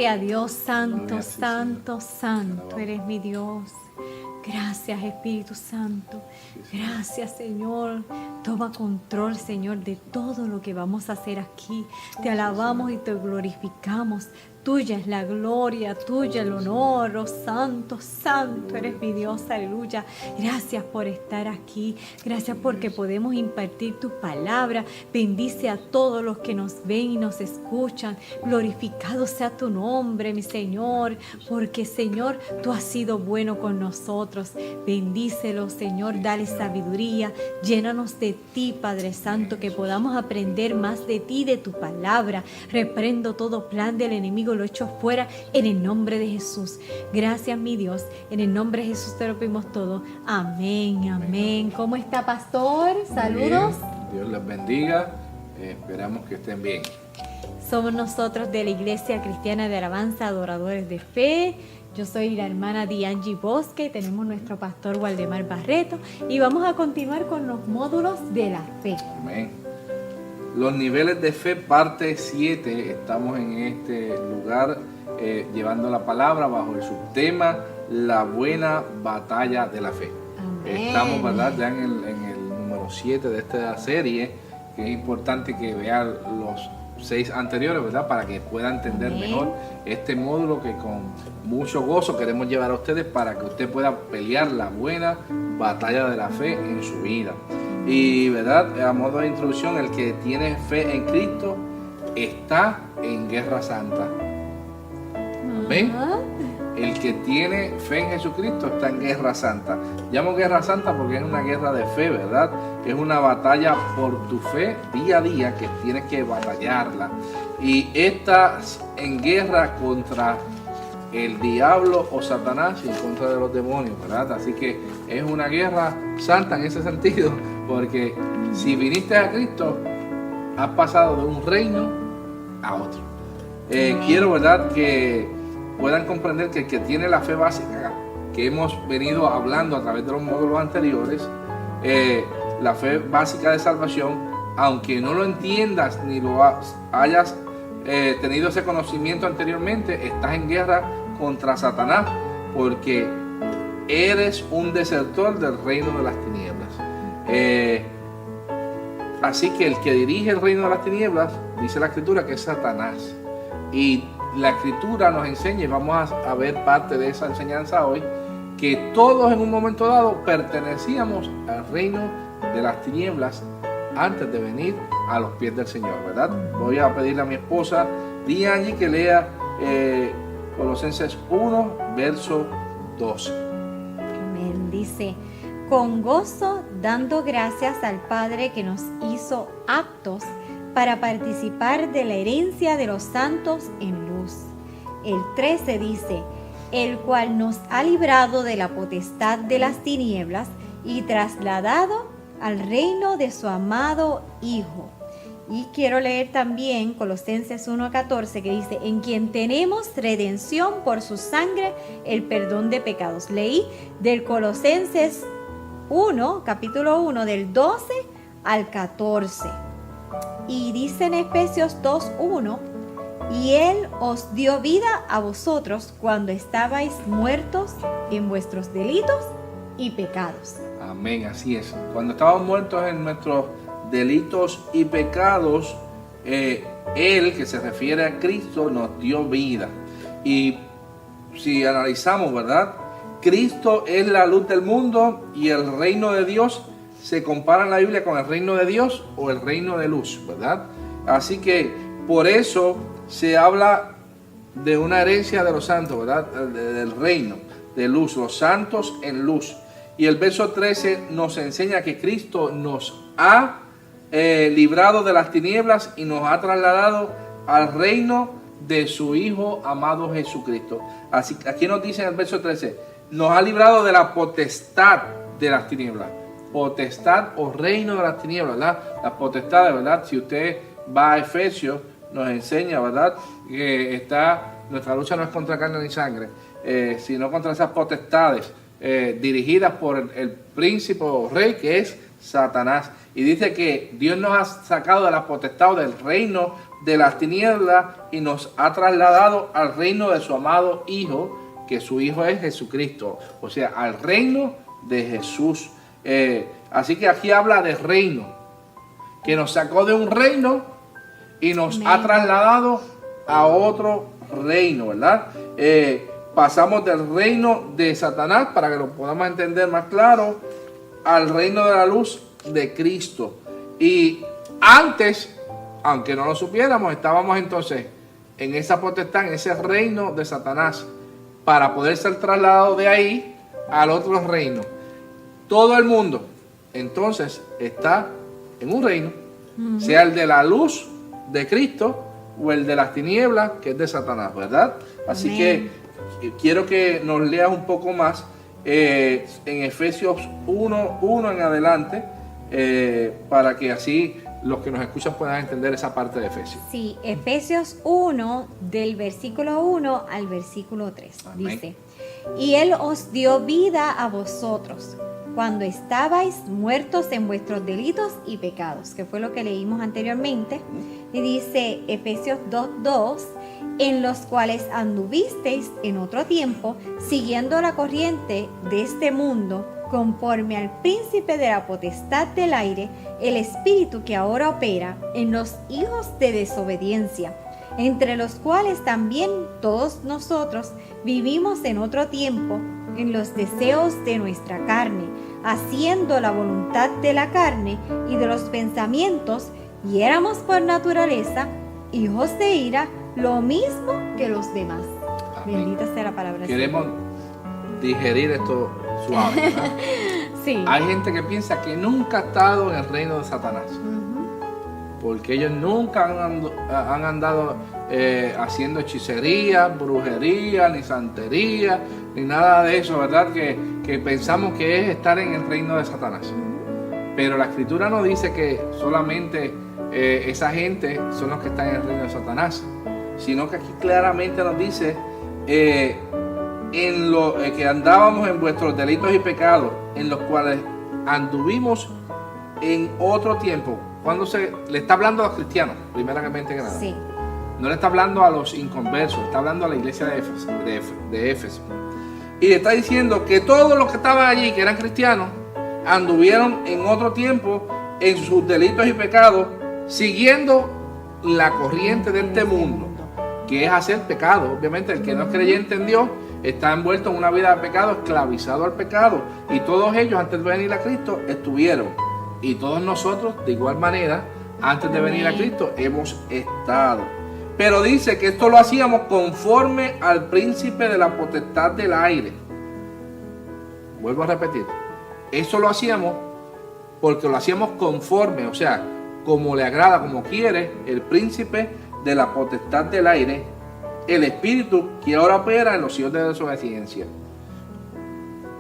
Gloria a Dios, santo, Gloria a ti, santo, Señor. santo eres mi Dios. Gracias, Espíritu Santo. Gracias, Señor. Toma control, Señor, de todo lo que vamos a hacer aquí. Te alabamos y te glorificamos. Tuya es la gloria, tuya el honor, oh santo, santo eres mi Dios, aleluya. Gracias por estar aquí, gracias porque podemos impartir tu palabra. Bendice a todos los que nos ven y nos escuchan. Glorificado sea tu nombre, mi Señor, porque Señor, tú has sido bueno con nosotros. Bendícelo, Señor, dale sabiduría, llénanos de ti, Padre Santo, que podamos aprender más de ti, de tu palabra. Reprendo todo plan del enemigo, lo echo fuera en el nombre de Jesús. Gracias, mi Dios. En el nombre de Jesús te lo pedimos todo. Amén, amén. ¿Cómo está, pastor? Saludos. Dios les bendiga. Esperamos que estén bien. Somos nosotros de la Iglesia Cristiana de Alabanza, Adoradores de Fe. Yo soy la hermana Diangie Bosque, tenemos nuestro pastor Waldemar Barreto y vamos a continuar con los módulos de la fe. Amén. Los niveles de fe, parte 7. Estamos en este lugar llevando la palabra bajo el subtema La buena batalla de la fe. Amén. Estamos, ¿verdad?, ya en el número 7 de esta serie, que es importante que vean los 6 anteriores, ¿verdad?, para que puedan entender Amén. mejor este módulo que con mucho gozo queremos llevar a ustedes para que usted pueda pelear la buena batalla de la fe en su vida. Y, ¿verdad?, a modo de introducción, el que tiene fe en Cristo está en guerra santa. ¿Ven? Ajá. El que tiene fe en Jesucristo está en guerra santa. Llamo guerra santa porque es una guerra de fe, ¿verdad? Es una batalla por tu fe día a día que tienes que batallarla. Y estás en guerra contra el diablo o Satanás y en contra de los demonios, ¿verdad? Así que es una guerra santa en ese sentido, porque si viniste a Cristo, has pasado de un reino a otro. Quiero, ¿verdad?, que puedan comprender que el que tiene la fe básica que hemos venido hablando a través de los módulos anteriores, la fe básica de salvación, aunque no lo entiendas ni lo hayas tenido ese conocimiento anteriormente, estás en guerra contra Satanás porque eres un desertor del reino de las tinieblas. Así que el que dirige el reino de las tinieblas, dice la Escritura, que es Satanás. Y la Escritura nos enseña, y vamos a ver parte de esa enseñanza hoy, que todos en un momento dado pertenecíamos al reino de las tinieblas antes de venir a los pies del Señor, ¿verdad? Voy a pedirle a mi esposa Diangie que lea Colosenses 1, verso 12. Amén. Dice: con gozo, dando gracias al Padre que nos hizo aptos para participar de la herencia de los santos en luz. El 13 dice: el cual nos ha librado de la potestad de las tinieblas y trasladado al reino de su amado Hijo. Y quiero leer también Colosenses 1:14, que dice: en quien tenemos redención por su sangre, el perdón de pecados. Leí del Colosenses 1, capítulo 1, del 12 al 14. Y dice en Efesios 2:1: y Él os dio vida a vosotros cuando estabais muertos en vuestros delitos y pecados. Amén, así es. Cuando estábamos muertos en nuestros delitos y pecados, Él, que se refiere a Cristo, nos dio vida. Y si analizamos, ¿verdad?, Cristo es la luz del mundo y el reino de Dios se compara en la Biblia con el reino de Dios o el reino de luz, ¿verdad? Así que por eso se habla de una herencia de los santos, ¿verdad? Del reino de luz, los santos en luz. Y el verso 13 nos enseña que Cristo nos ha librado de las tinieblas y nos ha trasladado al reino de su Hijo amado Jesucristo. Así que aquí nos dice en el verso 13, nos ha librado de la potestad de las tinieblas. Potestad o reino de las tinieblas, ¿verdad? Las potestades, ¿verdad? Si usted va a Efesios, nos enseña, ¿verdad?, que nuestra lucha no es contra carne ni sangre, sino contra esas potestades dirigidas por el príncipe o rey que es Satanás. Y dice que Dios nos ha sacado de la potestad o del reino de las tinieblas y nos ha trasladado al reino de su amado Hijo, que su Hijo es Jesucristo, o sea, al reino de Jesús. Así que aquí habla de reino, que nos sacó de un reino y nos ha trasladado a otro reino, ¿verdad? Pasamos del reino de Satanás, para que lo podamos entender más claro, al reino de la luz de Cristo. Y antes, aunque no lo supiéramos, estábamos entonces en esa potestad, en ese reino de Satanás, para poder ser trasladados de ahí al otro reino. Todo el mundo entonces está en un reino, sea el de la luz de Cristo o el de las tinieblas, que es de Satanás, ¿verdad? Así que quiero que nos leas un poco más en Efesios 1:1 en adelante, para que así los que nos escuchan puedan entender esa parte de Efesios. Sí, Efesios 1, del versículo 1 al versículo 3. Amén. Dice: y Él os dio vida a vosotros cuando estabais muertos en vuestros delitos y pecados, que fue lo que leímos anteriormente. Y dice Efesios 2:2, en los cuales anduvisteis en otro tiempo, siguiendo la corriente de este mundo, conforme al príncipe de la potestad del aire, el espíritu que ahora opera en los hijos de desobediencia, entre los cuales también todos nosotros vivimos en otro tiempo, en los deseos de nuestra carne, haciendo la voluntad de la carne y de los pensamientos, y éramos por naturaleza hijos de ira, lo mismo que los demás. Amén. Bendita sea la palabra. Queremos digerir esto suave, ¿verdad? Sí. Hay gente que piensa que nunca ha estado en el reino de Satanás, porque ellos nunca han andado haciendo hechicería, brujería, ni santería, ni nada de eso, ¿verdad? Que pensamos que es estar en el reino de Satanás. Pero la Escritura no dice que solamente esa gente son los que están en el reino de Satanás, sino que aquí claramente nos dice en lo que andábamos en vuestros delitos y pecados, en los cuales anduvimos en otro tiempo. Cuando le está hablando a los cristianos, primeramente que nada. Sí. No le está hablando a los inconversos, está hablando a la iglesia de Éfeso. Y le está diciendo que todos los que estaban allí, que eran cristianos, anduvieron en otro tiempo en sus delitos y pecados, siguiendo la corriente de este mundo, que es hacer pecado. Obviamente el que no es creyente en Dios está envuelto en una vida de pecado, esclavizado al pecado. Y todos ellos antes de venir a Cristo estuvieron. Y todos nosotros de igual manera antes de venir a Cristo hemos estado. Pero dice que esto lo hacíamos conforme al príncipe de la potestad del aire. Vuelvo a repetir. Eso lo hacíamos porque lo hacíamos conforme, o sea, como le agrada, como quiere el príncipe de la potestad del aire, el espíritu que ahora opera en los hijos de desobediencia.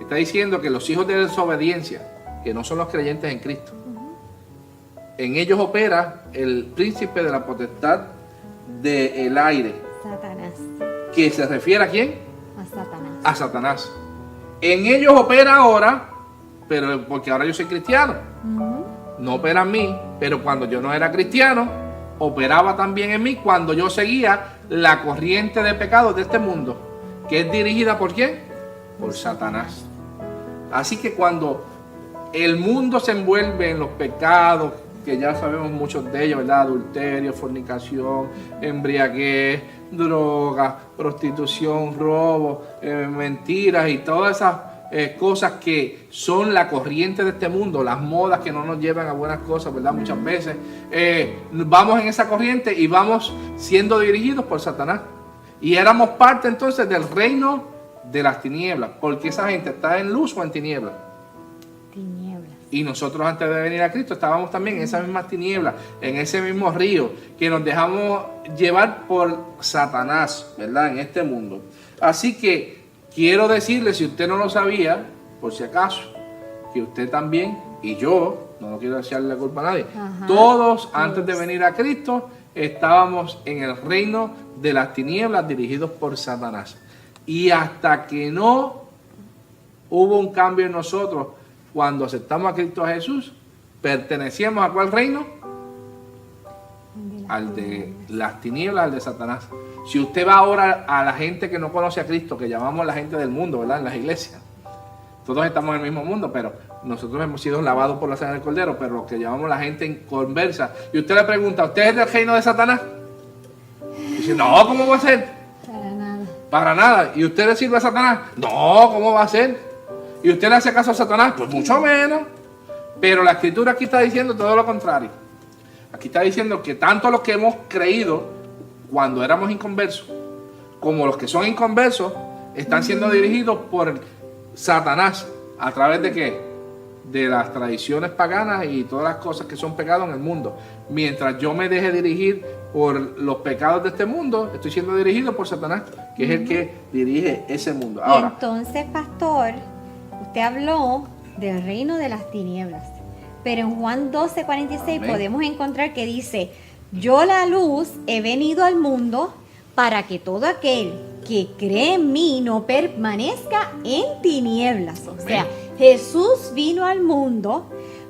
Está diciendo que los hijos de desobediencia, que no son los creyentes en Cristo, en ellos opera el príncipe de la potestad del aire. Satanás. ¿Que se refiere a quién? A Satanás. A Satanás. En ellos opera ahora, pero porque ahora yo soy cristiano. No opera en mí, pero cuando yo no era cristiano, operaba también en mí cuando yo seguía la corriente de pecados de este mundo, que es dirigida ¿por quién? Por Satanás. Así que cuando el mundo se envuelve en los pecados, que ya sabemos muchos de ellos, ¿verdad? Adulterio, fornicación, embriaguez, droga, prostitución, robo, mentiras y todas esas cosas que son la corriente de este mundo, las modas que no nos llevan a buenas cosas, ¿verdad? Muchas veces vamos en esa corriente y vamos siendo dirigidos por Satanás. Y éramos parte entonces del reino de las tinieblas, porque esa gente está en luz o en tinieblas. Tinieblas. Y nosotros antes de venir a Cristo estábamos también en esas mismas tinieblas, en ese mismo río, que nos dejamos llevar por Satanás, ¿verdad? En este mundo. Así que quiero decirle, si usted no lo sabía, por si acaso, que usted también, y yo, no quiero echarle la culpa a nadie, todos antes de venir a Cristo estábamos en el reino de las tinieblas dirigidos por Satanás. Y hasta que no hubo un cambio en nosotros, cuando aceptamos a Cristo Jesús, pertenecíamos a ¿cuál reino? al de las tinieblas, al de Satanás. Si usted va ahora a la gente que no conoce a Cristo, que llamamos la gente del mundo, ¿verdad? En las iglesias. Todos estamos en el mismo mundo, pero nosotros hemos sido lavados por la sangre del Cordero, pero lo que llamamos la gente en conversa. Y usted le pregunta, ¿usted es del reino de Satanás? Y dice, no, ¿cómo va a ser? Para nada. Para nada. ¿Y usted le sirve a Satanás? No, ¿cómo va a ser? ¿Y usted le hace caso a Satanás? Pues mucho menos. Pero la Escritura aquí está diciendo todo lo contrario. Aquí está diciendo que tanto los que hemos creído cuando éramos inconversos, como los que son inconversos, están siendo dirigidos por Satanás. ¿A través de qué? De las tradiciones paganas y todas las cosas que son pecados en el mundo. Mientras yo me deje dirigir por los pecados de este mundo, estoy siendo dirigido por Satanás, que es el que dirige ese mundo. Ahora, y entonces, pastor, usted habló del reino de las tinieblas, pero en Juan 12:46 podemos encontrar que dice: yo, la luz, he venido al mundo para que todo aquel que cree en mí no permanezca en tinieblas. O sea, Jesús vino al mundo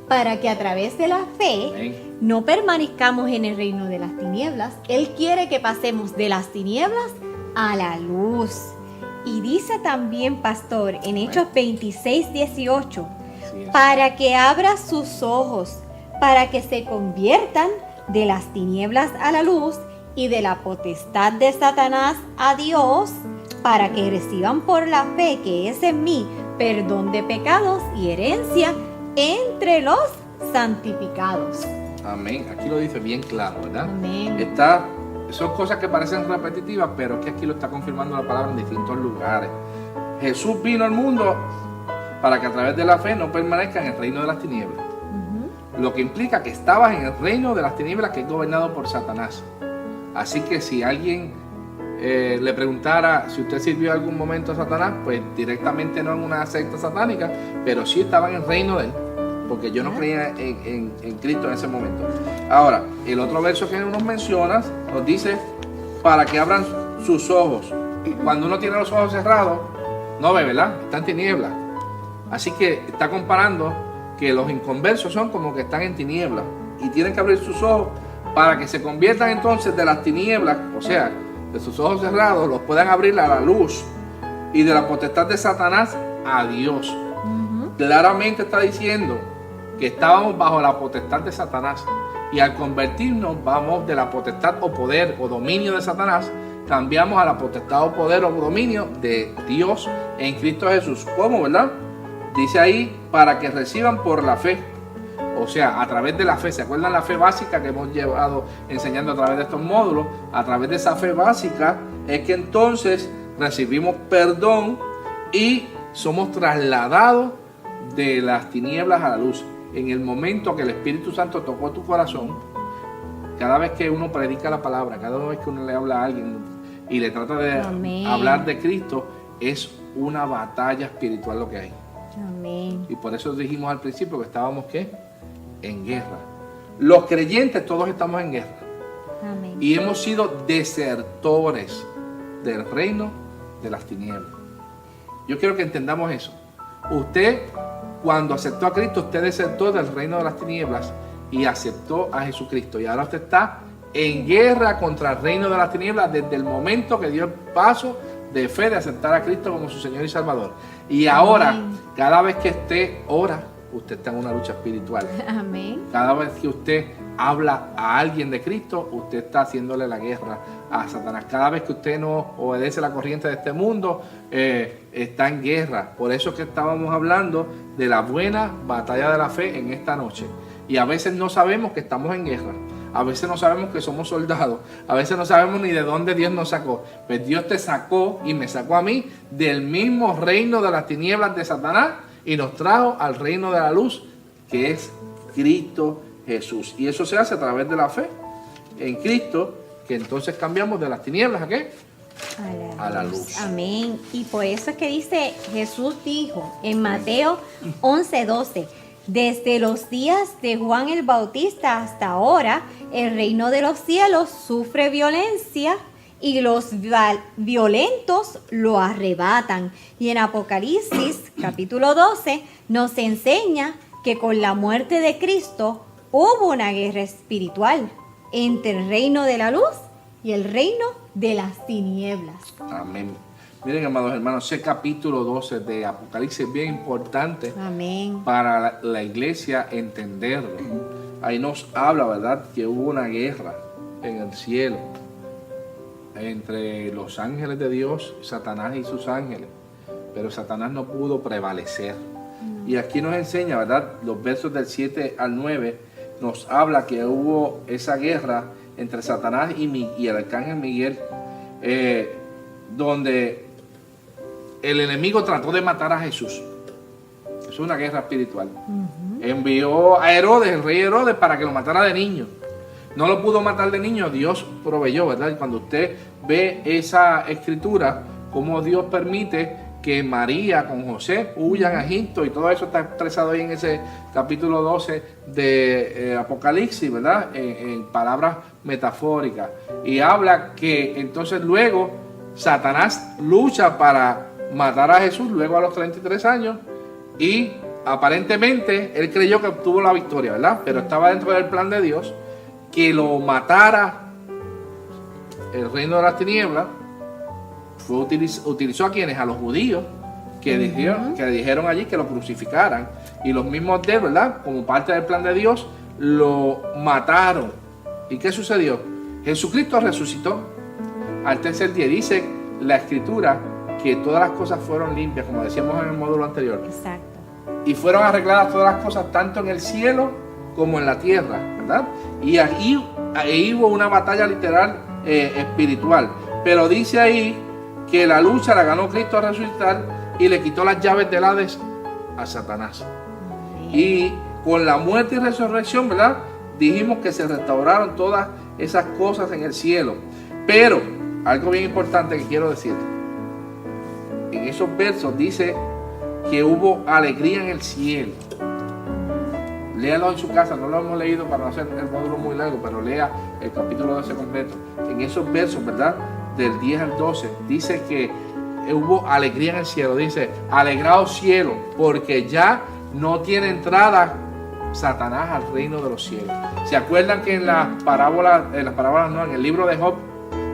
para que a través de la fe no permanezcamos en el reino de las tinieblas. Él quiere que pasemos de las tinieblas a la luz. Y dice también, pastor, en Hechos 26:18, para que abra sus ojos, para que se conviertan de las tinieblas a la luz y de la potestad de Satanás a Dios, para que reciban por la fe que es en mí perdón de pecados y herencia entre los santificados. amén. Aquí lo dice bien claro, ¿verdad? Amén. Son cosas que parecen repetitivas, pero que aquí lo está confirmando la palabra en distintos lugares. Jesús vino al mundo para que a través de la fe no permanezca en el reino de las tinieblas. Lo que implica que estabas en el reino de las tinieblas, que es gobernado por Satanás. Así que si alguien le preguntara si usted sirvió en algún momento a Satanás, pues directamente no en una secta satánica, pero sí estaba en el reino de él, porque yo no creía en Cristo en ese momento. Ahora, el otro verso que nos mencionas nos dice para que abran sus ojos. Cuando uno tiene los ojos cerrados, no ve, ¿verdad? Está en tinieblas. Así que está comparando que los inconversos son como que están en tinieblas y tienen que abrir sus ojos para que se conviertan entonces de las tinieblas, o sea, de sus ojos cerrados, los puedan abrir a la luz, y de la potestad de Satanás a Dios. Claramente está diciendo que estábamos bajo la potestad de Satanás, y al convertirnos vamos de la potestad o poder o dominio de Satanás, cambiamos a la potestad o poder o dominio de Dios en Cristo Jesús. ¿Cómo, verdad? Dice ahí, para que reciban por la fe. O sea, a través de la fe. ¿Se acuerdan la fe básica que hemos llevado enseñando a través de estos módulos? A través de esa fe básica es que entonces recibimos perdón y somos trasladados de las tinieblas a la luz. En el momento que el Espíritu Santo tocó tu corazón, cada vez que uno predica la palabra, cada vez que uno le habla a alguien y le trata de hablar de Cristo, es una batalla espiritual lo que hay. Amén. Y por eso dijimos al principio que estábamos, ¿qué? En guerra. Los creyentes todos estamos en guerra. Amén. Y hemos sido desertores del reino de las tinieblas. Yo quiero que entendamos eso. Usted, cuando aceptó a Cristo, usted desertó del reino de las tinieblas y aceptó a Jesucristo. Y ahora usted está en guerra contra el reino de las tinieblas desde el momento que dio el paso de fe de aceptar a Cristo como su Señor y Salvador. Y ahora, cada vez que usted ora, usted está en una lucha espiritual. Amén. Cada vez que usted habla a alguien de Cristo, usted está haciéndole la guerra a Satanás. Cada vez que usted no obedece la corriente de este mundo, está en guerra. Por eso es que estábamos hablando de la buena batalla de la fe en esta noche. Y a veces no sabemos que estamos en guerra. A veces no sabemos que somos soldados. A veces no sabemos ni de dónde Dios nos sacó. Pues Dios te sacó y me sacó a mí del mismo reino de las tinieblas de Satanás y nos trajo al reino de la luz, que es Cristo Jesús. Y eso se hace a través de la fe en Cristo, que entonces cambiamos de las tinieblas ¿a qué? A la luz. Amén. Y por eso es que dice, Jesús dijo en Mateo 11:12, desde los días de Juan el Bautista hasta ahora, el reino de los cielos sufre violencia y los violentos lo arrebatan. Y en Apocalipsis capítulo 12 nos enseña que con la muerte de Cristo hubo una guerra espiritual entre el reino de la luz y el reino de las tinieblas. Amén. Miren, amados hermanos, ese capítulo 12 de Apocalipsis es bien importante. Amén. Para la iglesia entenderlo. Ahí nos habla, ¿verdad?, que hubo una guerra en el cielo entre los ángeles de Dios, Satanás y sus ángeles, pero Satanás no pudo prevalecer. Y aquí nos enseña, ¿verdad?, los versos del 7 al 9, nos habla que hubo esa guerra entre Satanás y el arcángel Miguel, donde el enemigo trató de matar a Jesús. Es una guerra espiritual. Envió a Herodes, el rey Herodes, para que lo matara de niño. No lo pudo matar de niño, Dios proveyó, ¿verdad? Y cuando usted ve esa escritura, cómo Dios permite que María con José huyan a Egipto, y todo eso está expresado ahí en ese capítulo 12 de Apocalipsis, ¿verdad? En palabras metafóricas. Y habla que entonces luego Satanás lucha para matar a Jesús, luego a los 33 años, y aparentemente él creyó que obtuvo la victoria, ¿verdad? Pero estaba dentro del plan de Dios que lo matara el reino de las tinieblas. Utilizó a quienes, a los judíos que dijeron allí que lo crucificaran, y los mismos de él, ¿verdad?, como parte del plan de Dios, lo mataron. ¿Y qué sucedió? Jesucristo resucitó al tercer día. Dice la escritura que todas las cosas fueron limpias, como decíamos en el módulo anterior. Exacto. Y fueron arregladas todas las cosas, tanto en el cielo como en la tierra, ¿verdad? Y ahí hubo una batalla literal espiritual. Pero dice ahí que la lucha la ganó Cristo al resucitar y le quitó las llaves del Hades a Satanás. Y con la muerte y resurrección, ¿verdad?, dijimos que se restauraron todas esas cosas en el cielo. Pero algo bien importante que quiero decir, en esos versos dice que hubo alegría en el cielo. Léalo en su casa, no lo hemos leído para no hacer el módulo muy largo, pero lea el capítulo 12 completo. En esos versos, ¿verdad?, del 10 al 12, dice que hubo alegría en el cielo. Dice: alegraos cielo, porque ya no tiene entrada Satanás al reino de los cielos. ¿Se acuerdan que en las parábolas no, en el libro de Job,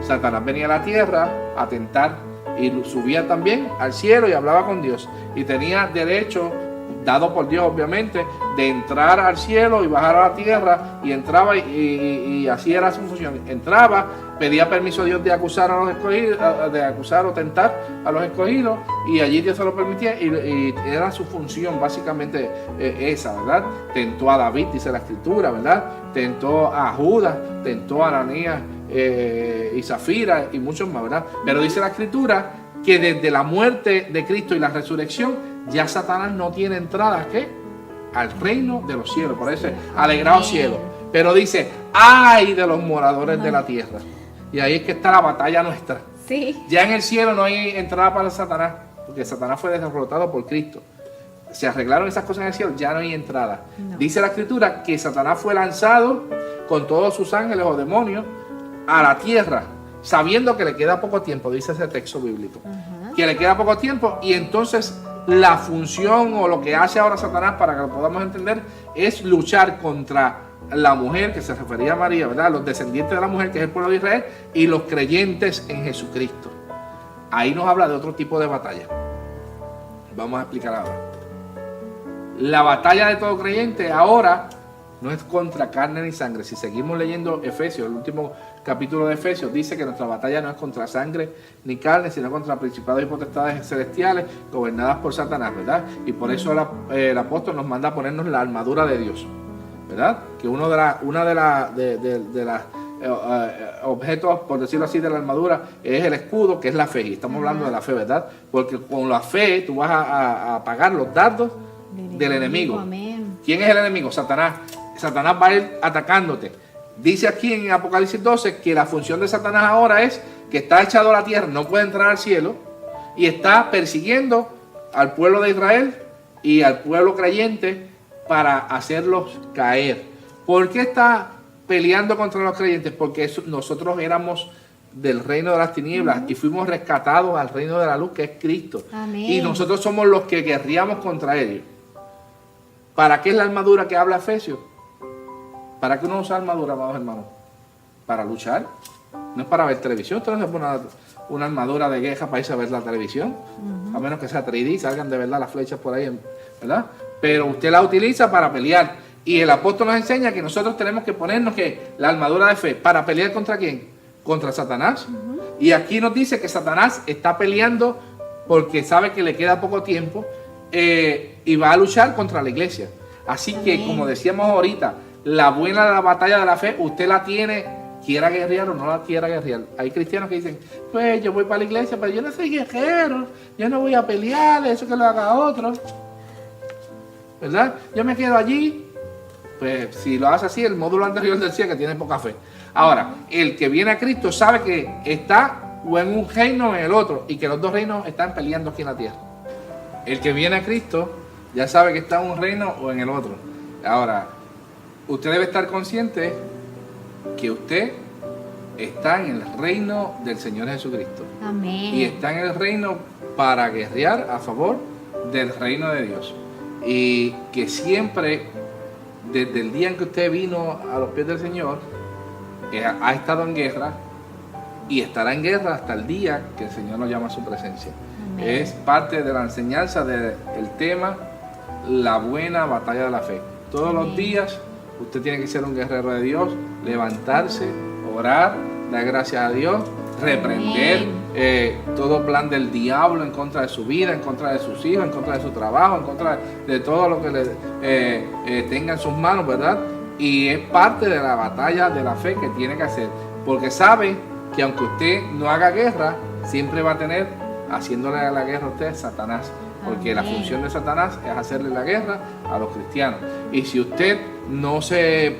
Satanás venía a la tierra a tentar y subía también al cielo y hablaba con Dios, y tenía derecho, dado por Dios obviamente, de entrar al cielo y bajar a la tierra, y entraba y así era su función? Entraba, pedía permiso a Dios de acusar a los escogidos, de acusar o tentar a los escogidos, y allí Dios se lo permitía, y era su función básicamente esa, ¿verdad? Tentó a David, dice la escritura, ¿verdad? Tentó a Judas, tentó a Ananías y Zafira y muchos más, ¿verdad? Pero dice la escritura que desde la muerte de Cristo y la resurrección ya Satanás no tiene entrada, ¿qué?, al reino de los cielos. Por eso, alegraos cielo. Pero dice: ay de los moradores de la tierra. Y ahí es que está la batalla nuestra. Sí. Ya en el cielo no hay entrada para Satanás, porque Satanás fue derrotado por Cristo. Se arreglaron esas cosas en el cielo, ya no hay entrada. No. Dice la escritura que Satanás fue lanzado con todos sus ángeles o demonios a la tierra, sabiendo que le queda poco tiempo, dice ese texto bíblico. Que le queda poco tiempo, y entonces la función o lo que hace ahora Satanás, para que lo podamos entender, es luchar contra la mujer, que se refería a María, ¿verdad?, los descendientes de la mujer, que es el pueblo de Israel, y los creyentes en Jesucristo. Ahí nos habla de otro tipo de batalla. Vamos a explicar ahora. La batalla de todo creyente ahora no es contra carne ni sangre. Si seguimos leyendo Efesios, el último capítulo de Efesios, dice que nuestra batalla no es contra sangre ni carne, sino contra principados y potestades celestiales gobernadas por Satanás, ¿verdad? Y por eso el apóstol nos manda a ponernos la armadura de Dios, ¿verdad? Que una de las objetos, por decirlo así, de la armadura es el escudo, que es la fe. Y estamos hablando de la fe, ¿verdad? Porque con la fe tú vas a apagar los dardos del enemigo. Amén. ¿Quién es el enemigo? Satanás. Satanás va a ir atacándote. Dice aquí en Apocalipsis 12 que la función de Satanás ahora es que está echado a la tierra, no puede entrar al cielo, y está persiguiendo al pueblo de Israel y al pueblo creyente para hacerlos caer. ¿Por qué está peleando contra los creyentes? Porque nosotros éramos del reino de las tinieblas y fuimos rescatados al reino de la luz, que es Cristo. Amén. Y nosotros somos los que guerreamos contra ellos. ¿Para qué es la armadura que habla Efesios? ¿Para qué uno usa armadura, amados hermanos? para luchar, no es para ver televisión. Usted no se pone una armadura de guerra para irse a ver la televisión, a menos que sea 3D, salgan de verdad las flechas por ahí, ¿verdad? Pero usted la utiliza para pelear. Y el apóstol nos enseña que nosotros tenemos que ponernos la armadura de fe para pelear contra ¿quién? Contra Satanás. Y aquí nos dice que Satanás está peleando porque sabe que le queda poco tiempo y va a luchar contra la iglesia. Así que, como decíamos ahorita, la buena de la batalla de la fe, usted la tiene, quiera guerrear o no la quiera guerrear. Hay cristianos que dicen, pues yo voy para la iglesia, pero yo no soy guerrero, yo no voy a pelear, eso que lo haga otro, ¿verdad? Yo me quedo allí. Pues si lo hace así, el módulo anterior decía que tiene poca fe. Ahora, el que viene a Cristo sabe que está o en un reino o en el otro, y que los dos reinos están peleando aquí en la tierra. El que viene a Cristo ya sabe que está en un reino o en el otro. Ahora, usted debe estar consciente que usted está en el reino del Señor Jesucristo. Amén. Y está en el reino para guerrear a favor del reino de Dios. Y que siempre, desde el día en que usted vino a los pies del Señor, ha estado en guerra y estará en guerra hasta el día que el Señor nos llama a su presencia. Amén. Es parte de la enseñanza del tema, la buena batalla de la fe. Todos Amén. los días usted tiene que ser un guerrero de Dios, levantarse, orar, dar gracias a Dios, reprender todo plan del diablo en contra de su vida, en contra de sus hijos, en contra de su trabajo, en contra de todo lo que le tenga en sus manos, ¿verdad? Y es parte de la batalla de la fe que tiene que hacer, porque sabe que aunque usted no haga guerra, siempre va a tener haciéndole la guerra a usted Satanás, porque Amén. la función de Satanás es hacerle la guerra a los cristianos. Y si usted no se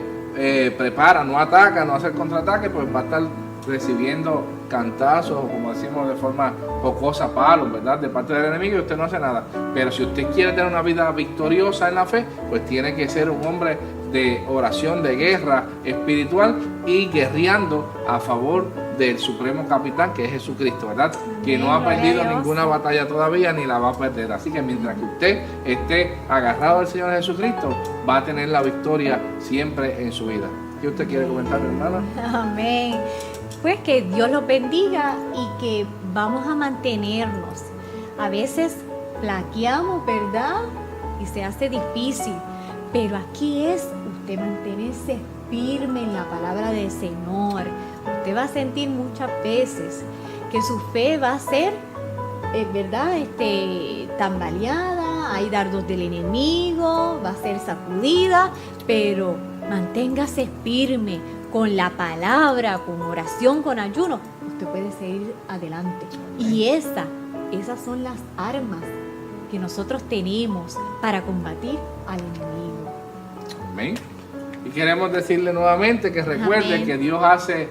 prepara, no ataca, no hace el contraataque, pues va a estar recibiendo cantazos, o como decimos de forma jocosa, palos, ¿verdad?, de parte del enemigo, y usted no hace nada. Pero si usted quiere tener una vida victoriosa en la fe, pues tiene que ser un hombre de oración, de guerra espiritual, y guerreando a favor del supremo capitán, que es Jesucristo, ¿verdad? Que no ha Gloria a perdido Dios. ninguna batalla todavía, ni la va a perder. Así que mientras que usted esté agarrado al Señor Jesucristo, va a tener la victoria siempre en su vida. ¿Qué usted quiere comentar, mi hermana? Amén. Pues que Dios los bendiga y que vamos a mantenernos. A veces flaqueamos, ¿verdad? Y se hace difícil. Pero aquí es usted mantenerse firme en la palabra del Señor. Usted va a sentir muchas veces que su fe va a ser, ¿verdad? Tambaleada, hay dardos del enemigo, va a ser sacudida, pero manténgase firme con la palabra, con oración, con ayuno. Usted puede seguir adelante. Y esas son las armas que nosotros tenemos para combatir al enemigo. Amén. Y queremos decirle nuevamente que recuerde Amén. que Dios hace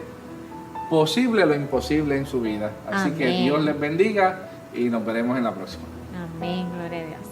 posible lo imposible en su vida. Así que Amén. Dios les bendiga y nos veremos en la próxima. Amén, gloria a Dios.